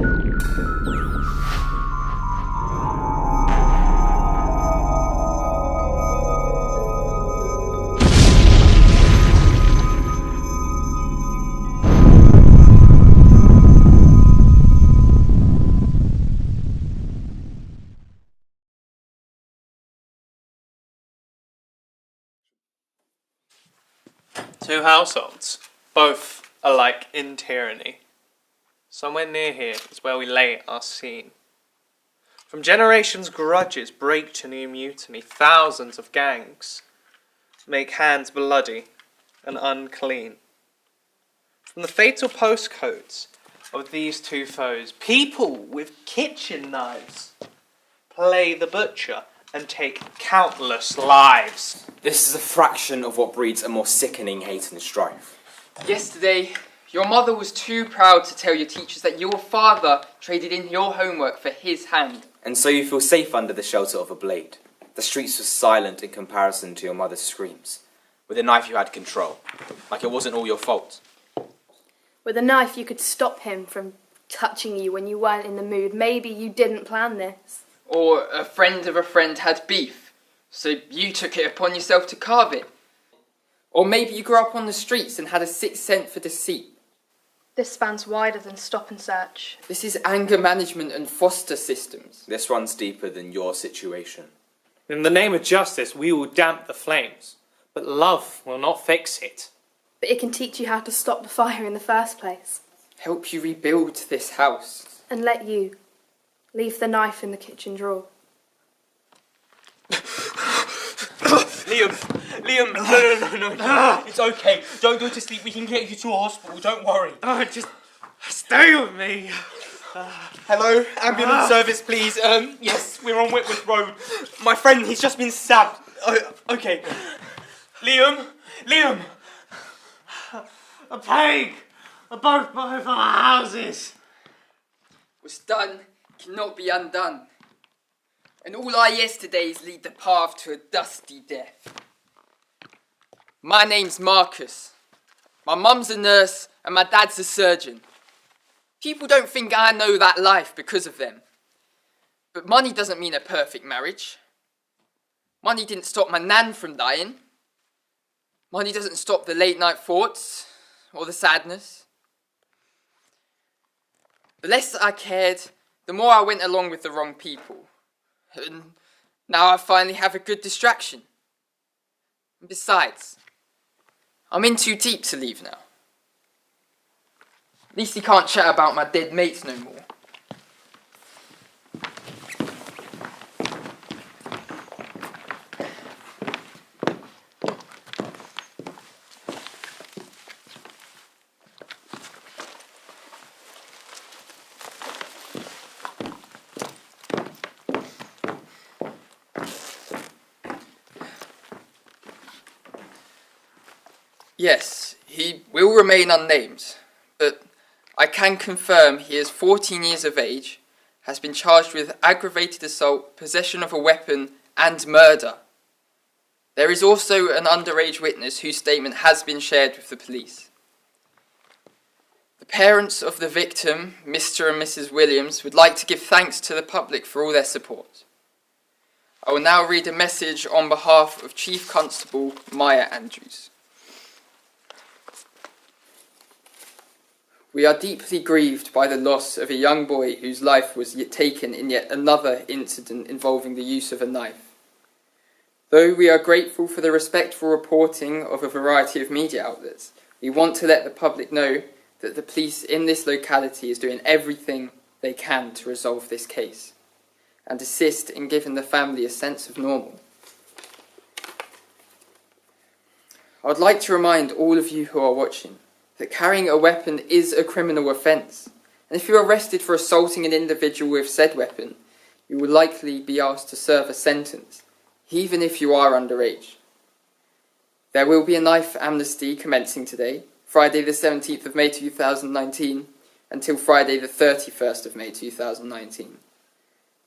Two households, both alike in tyranny. Somewhere near here is where we lay our scene. From generations' grudges break to new mutiny, thousands of gangs make hands bloody and unclean. From the fatal postcodes of these two foes, people with kitchen knives play the butcher and take countless lives. This is a fraction of what breeds a more sickening hate and strife. Yesterday, your mother was too proud to tell your teachers that your father traded in your homework for his hand. And so you feel safe under the shelter of a blade. The streets were silent in comparison to your mother's screams. With a knife you had control, like it wasn't all your fault. With a knife you could stop him from touching you when you weren't in the mood. Maybe you didn't plan this. Or a friend of a friend had beef, so you took it upon yourself to carve it. Or maybe you grew up on the streets and had a sixth sense for deceit. This spans wider than stop and search. This is anger management and foster systems. This runs deeper than your situation. In the name of justice, we will damp the flames, but love will not fix it. But it can teach you how to stop the fire in the first place. Help you rebuild this house. And let you leave the knife in the kitchen drawer. Liam, no. It's okay. Don't go to sleep. We can get you to a hospital. Don't worry. Just stay with me. Hello, ambulance service, please. Yes, we're on Whitworth Road. My friend, he's just been stabbed. Okay. Liam. A plague! Both our houses! What's done cannot be undone. And all our yesterdays lead the path to a dusty death. My name's Marcus. My mum's a nurse and my dad's a surgeon. People don't think I know that life because of them. But money doesn't mean a perfect marriage. Money didn't stop my nan from dying. Money doesn't stop the late night thoughts or the sadness. The less I cared, the more I went along with the wrong people. And now I finally have a good distraction. And besides, I'm in too deep to leave now. At least he can't chat about my dead mates no more. Yes, he will remain unnamed, but I can confirm he is 14 years of age, has been charged with aggravated assault, possession of a weapon, and murder. There is also an underage witness whose statement has been shared with the police. The parents of the victim, Mr. and Mrs. Williams, would like to give thanks to the public for all their support. I will now read a message on behalf of Chief Constable Maya Andrews. We are deeply grieved by the loss of a young boy whose life was taken in yet another incident involving the use of a knife. Though we are grateful for the respectful reporting of a variety of media outlets, we want to let the public know that the police in this locality is doing everything they can to resolve this case and assist in giving the family a sense of normal. I would like to remind all of you who are watching that carrying a weapon is a criminal offence, and if you are arrested for assaulting an individual with said weapon, you will likely be asked to serve a sentence, even if you are underage. There will be a knife amnesty commencing today, Friday the 17th of May 2019, until Friday the 31st of May 2019.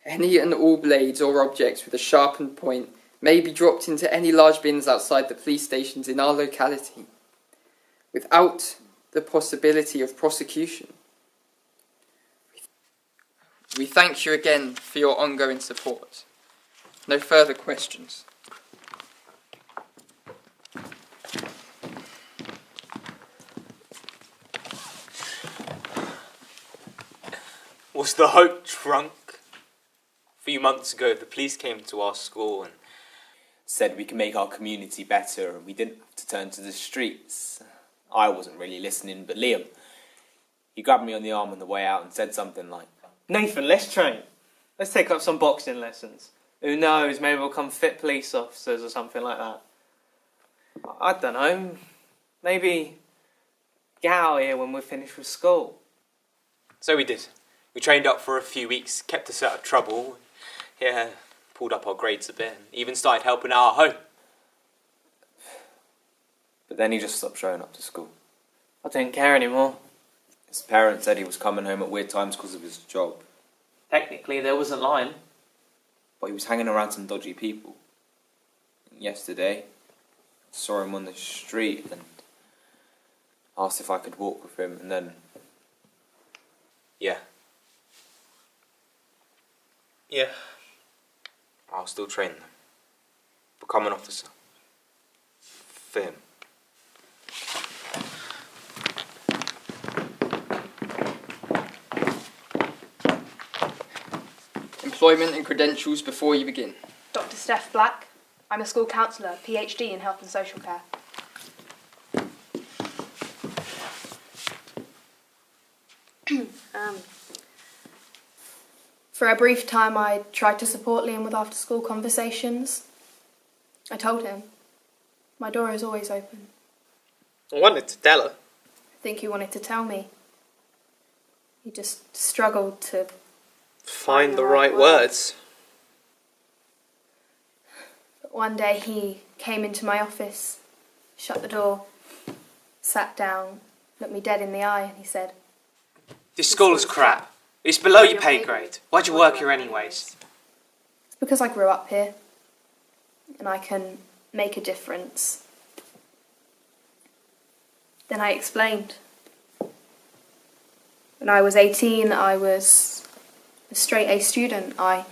Any and all blades or objects with a sharpened point may be dropped into any large bins outside the police stations in our locality, without the possibility of prosecution. We thank you again for your ongoing support. No further questions. Was the hope drunk? A few months ago, the police came to our school and Said we can make our community better and we didn't have to turn to the streets. I wasn't really listening, but Liam, he grabbed me on the arm on the way out and said something like, Nathan, let's train. Let's take up some boxing lessons. Who knows, maybe we'll become fit police officers or something like that. I don't know. Maybe get out of here when we're finished with school. So we did. We trained up for a few weeks, kept us out of trouble. Yeah, pulled up our grades a bit, and even started helping out at home. but then he just stopped showing up to school. I didn't care anymore. His parents said he was coming home at weird times because of his job, Technically, there wasn't lying. but he was hanging around some dodgy people. Yesterday, I saw him on the street and asked if I could walk with him, and then Yeah, Yeah. I'll still train them. Become an officer. For him. Employment and credentials before you begin. Dr. Steph Black. I'm a school counsellor, PhD in health and social care. For a brief time, I tried to support Liam with after-school conversations. I told him, my door is always open. I wanted to tell her. I think he wanted to tell me. He just struggled to... Find the right words. But one day he came into my office, shut the door, sat down, looked me dead in the eye, and he said, This school is crap. It's below your pay grade. Why'd you work here anyways? It's because I grew up here, and I can make a difference. Then I explained. When I was 18, I was a straight A student. I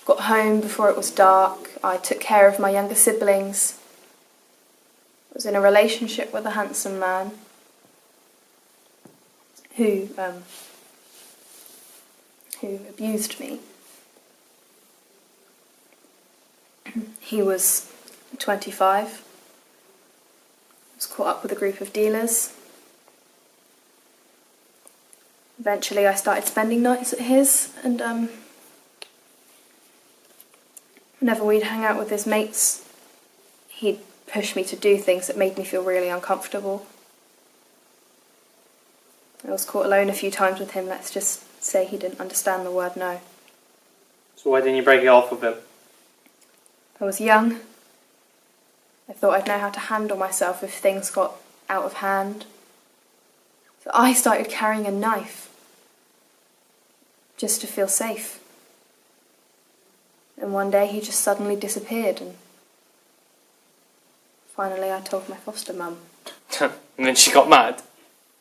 got home before it was dark. I took care of my younger siblings. I was in a relationship with a handsome man who abused me. He was 25. Was caught up with a group of dealers. Eventually I started spending nights at his, and whenever we'd hang out with his mates, he'd push me to do things that made me feel really uncomfortable. I was caught alone a few times with him. Let's just say he didn't understand the word no. So why didn't you break it off with him? I was young. I thought I'd know how to handle myself if things got out of hand. So I started carrying a knife, just to feel safe. And one day he just suddenly disappeared, and finally I told my foster mum. And then she got mad.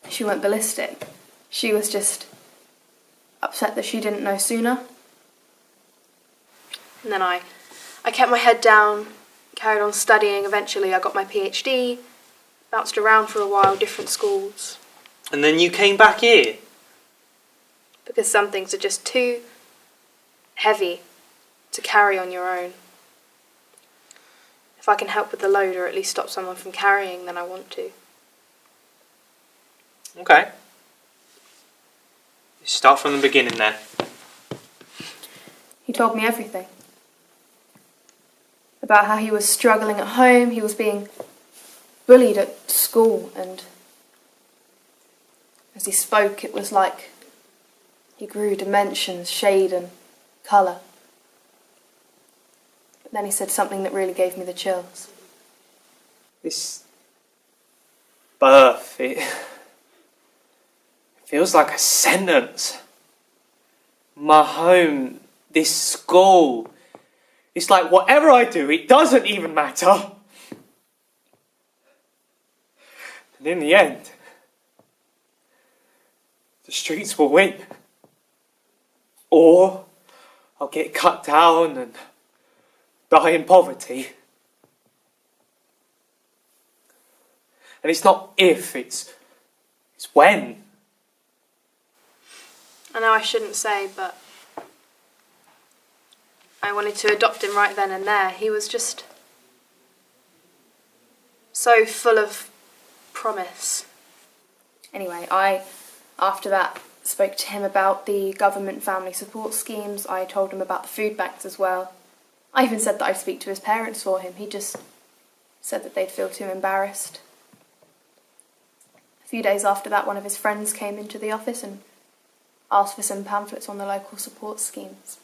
She went ballistic. She was just upset that she didn't know sooner. And then I kept my head down, carried on studying. Eventually I got my PhD, bounced around for a while, different schools. And then you came back here. Because some things are just too heavy to carry on your own. If I can help with the load or at least stop someone from carrying, then I want to. Okay. Start from the beginning then. He told me everything. About how he was struggling at home, he was being bullied at school, and as he spoke it was like he grew dimensions, shade and colour. But then he said something that really gave me the chills. This birth, it feels like a sentence. My home, this school, it's like whatever I do, it doesn't even matter. And in the end, the streets will win. Or I'll get cut down and die in poverty. And it's not if, it's when. I know I shouldn't say, but I wanted to adopt him right then and there. He was just so full of promise. Anyway, after that, spoke to him about the government family support schemes. I told him about the food banks as well. I even said that I'd speak to his parents for him. He just said that they'd feel too embarrassed. A few days after that, one of his friends came into the office and asked for some pamphlets on the local support schemes.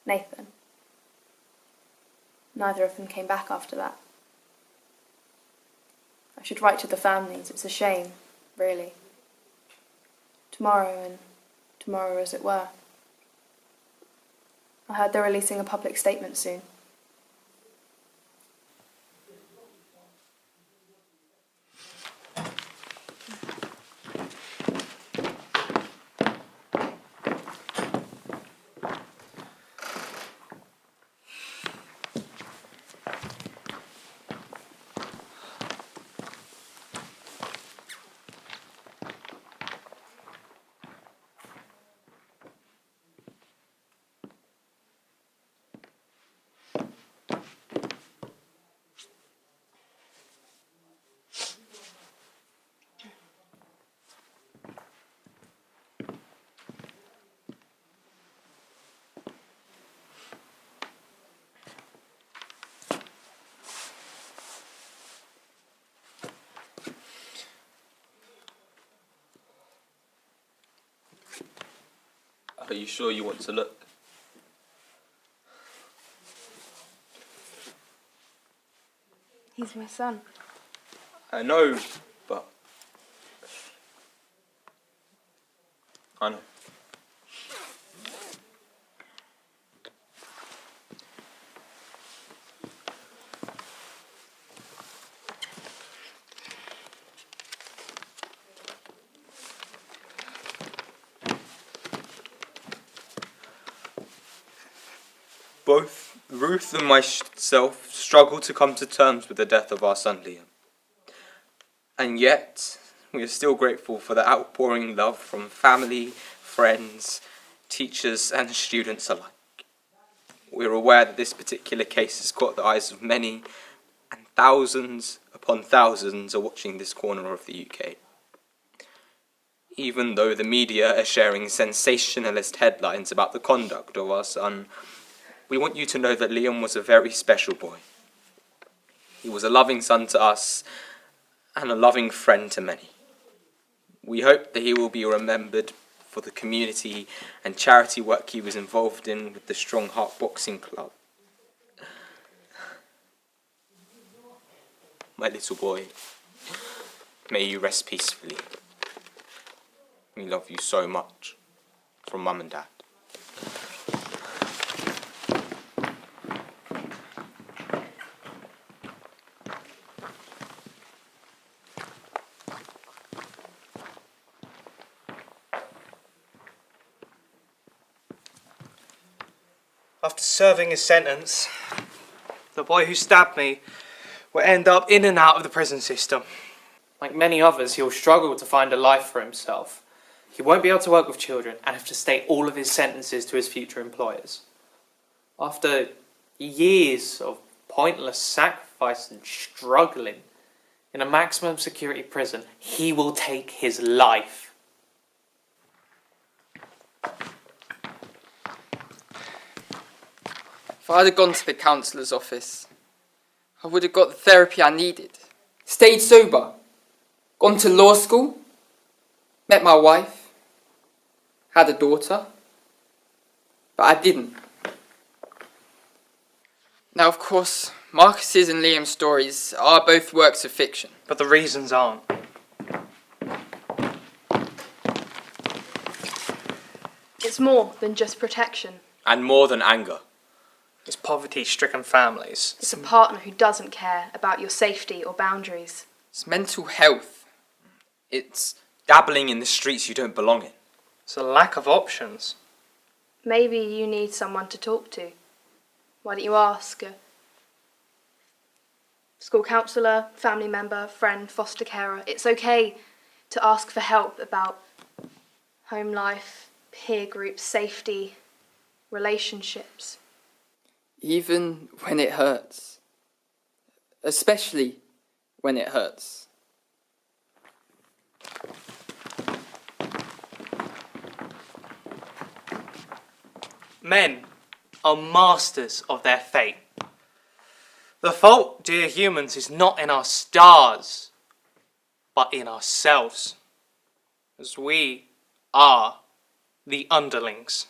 Nathan. Neither of them came back after that. I should write to the families. It's a shame, really. Tomorrow, and tomorrow as it were. I heard they're releasing a public statement soon. Are you sure you want to look? He's my son. I know, but... I know. Both Ruth and myself struggle to come to terms with the death of our son Liam. And yet, we are still grateful for the outpouring love from family, friends, teachers and students alike. We are aware that this particular case has caught the eyes of many, and thousands upon thousands are watching this corner of the UK. Even though the media are sharing sensationalist headlines about the conduct of our son, we want you to know that Liam was a very special boy. He was a loving son to us and a loving friend to many. We hope that he will be remembered for the community and charity work he was involved in with the Strong Heart Boxing Club. My little boy, may you rest peacefully. We love you so much. From Mum and Dad. After serving his sentence, the boy who stabbed me will end up in and out of the prison system. Like many others, he'll struggle to find a life for himself. He won't be able to work with children and have to state all of his sentences to his future employers. After years of pointless sacrifice and struggling in a maximum security prison, he will take his life. If I'd have gone to the counsellor's office, I would have got the therapy I needed, stayed sober, gone to law school, met my wife, had a daughter, but I didn't. Now, of course, Marcus's and Liam's stories are both works of fiction. But the reasons aren't. It's more than just protection. And more than anger. It's poverty-stricken families. It's a partner who doesn't care about your safety or boundaries. It's mental health. It's dabbling in the streets you don't belong in. It's a lack of options. Maybe you need someone to talk to. Why don't you ask a school counsellor, family member, friend, foster carer? It's okay to ask for help about home life, peer groups, safety, relationships. Even when it hurts. Especially when it hurts. Men are masters of their fate. The fault, dear humans, is not in our stars, but in ourselves, as we are the underlings.